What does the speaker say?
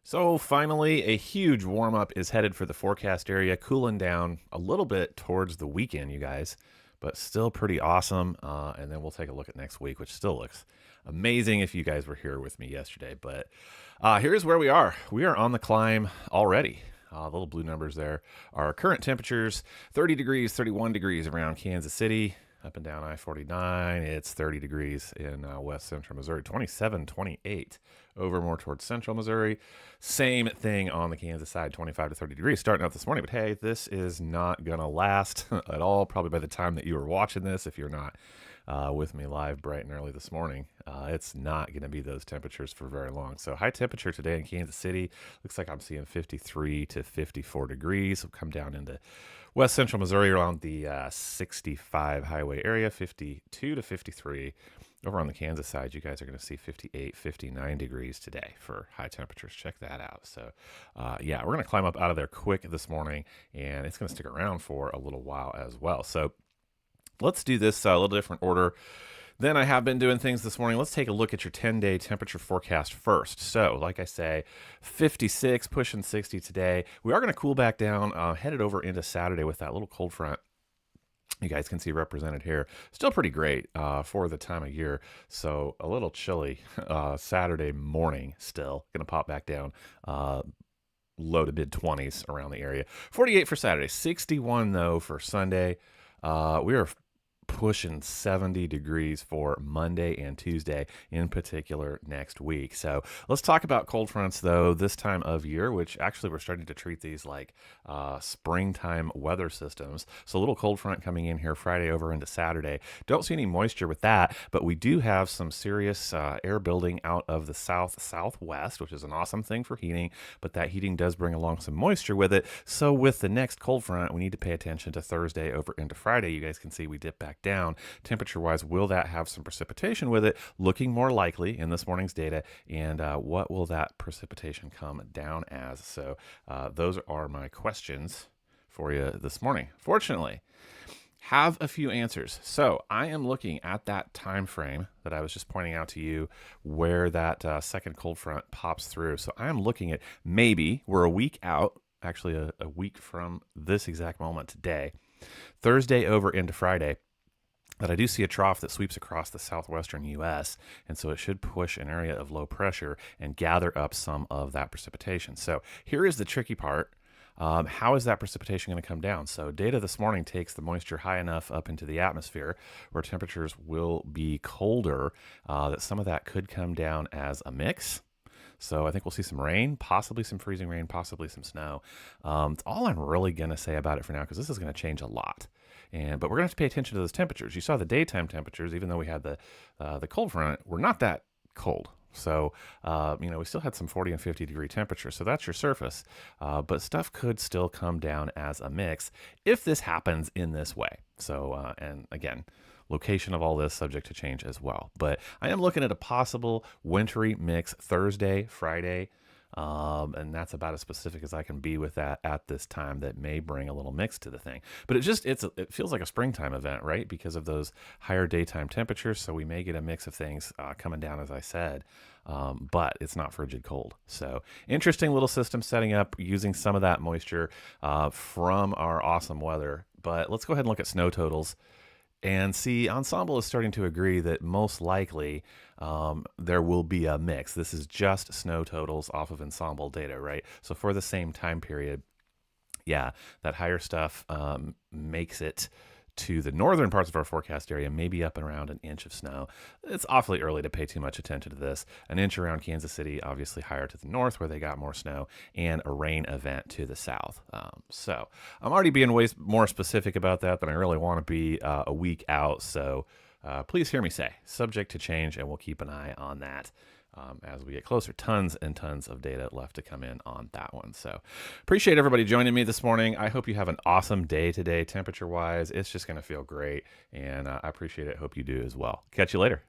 So finally, a huge warm up is headed for the forecast area, cooling down a little bit towards the weekend, you guys, but still pretty awesome. And then we'll take a look at next week, which still looks amazing if you guys were here with me yesterday. But here's where we are. We are on the climb already. Little blue numbers there. Our current temperatures 30 degrees, 31 degrees around Kansas City. Up and down I-49, it's 30 degrees in west central Missouri, 27, 28 over more towards central Missouri. Same thing on the Kansas side, 25 to 30 degrees starting out this morning. But hey, this is not going to last at all. Probably by the time that you are watching this, if you're not with me live bright and early this morning, it's not going to be those temperatures for very long. So high temperature today in Kansas City, looks like I'm seeing 53 to 54 degrees. We'll come down into west central Missouri around the 65 highway area, 52 to 53. Over on the Kansas side, you guys are going to see 58, 59 degrees today for high temperatures. Check that out. So, yeah, we're going to climb up out of there quick this morning, and it's going to stick around for a little while as well. So let's do this a little different order than I have been doing things this morning. Let's take a look at your 10-day temperature forecast first. So, like I say, 56, pushing 60 today. We are going to cool back down, headed over into Saturday with that little cold front. You guys can see represented here. Still pretty great for the time of year. So a little chilly Saturday morning still. Going to pop back down low to mid 20s around the area. 48 for Saturday. 61 though for Sunday. We are pushing 70 degrees for Monday and Tuesday in particular next week. So let's talk about cold fronts though this time of year, which actually we're starting to treat these like springtime weather systems. So a little cold front coming in here Friday over into Saturday. Don't see any moisture with that, but we do have some serious air building out of the southwest, which is an awesome thing for heating, but that heating does bring along some moisture with it. So with the next cold front, we need to pay attention to Thursday over into Friday. You guys can see we dip back down temperature wise. Will that have some precipitation with it? Looking more likely in this morning's data. And what will that precipitation come down as? So those are my questions for you this morning. Fortunately, have a few answers. So I am looking at that time frame that I was just pointing out to you where that second cold front pops through. So I am looking at maybe we're a week out, actually a week from this exact moment today, Thursday over into Friday, that I do see a trough that sweeps across the southwestern U.S., and so it should push an area of low pressure and gather up some of that precipitation. So here is the tricky part. How is that precipitation going to come down? So data this morning takes the moisture high enough up into the atmosphere where temperatures will be colder, that some of that could come down as a mix. So I think we'll see some rain, possibly some freezing rain, possibly some snow. It's all I'm really going to say about it for now, because this is going to change a lot. But we're going to have to pay attention to those temperatures. You saw the daytime temperatures, even though we had the cold front, we're not that cold. So, we still had some 40 and 50 degree temperatures. So that's your surface. But stuff could still come down as a mix if this happens in this way. So, and again, location of all this subject to change as well. But I am looking at a possible wintry mix Thursday, Friday. And that's about as specific as I can be with that at this time. That may bring a little mix to the thing, but it feels like a springtime event, right? Because of those higher daytime temperatures. So we may get a mix of things coming down, as I said, but it's not frigid cold. So interesting little system setting up using some of that moisture from our awesome weather. But let's go ahead and look at snow totals. And see, Ensemble is starting to agree that most likely there will be a mix. This is just snow totals off of Ensemble data, right? So for the same time period, yeah, that higher stuff makes it to the northern parts of our forecast area, maybe up and around an inch of snow. It's awfully early to pay too much attention to this. An inch around Kansas City, obviously higher to the north where they got more snow, and a rain event to the south. So I'm already being way more specific about that than I really want to be a week out. So please hear me say, subject to change, and we'll keep an eye on that. As we get closer. Tons and tons of data left to come in on that one. So appreciate everybody joining me this morning. I hope you have an awesome day today, temperature wise. It's just going to feel great, and I appreciate it. Hope you do as well. Catch you later.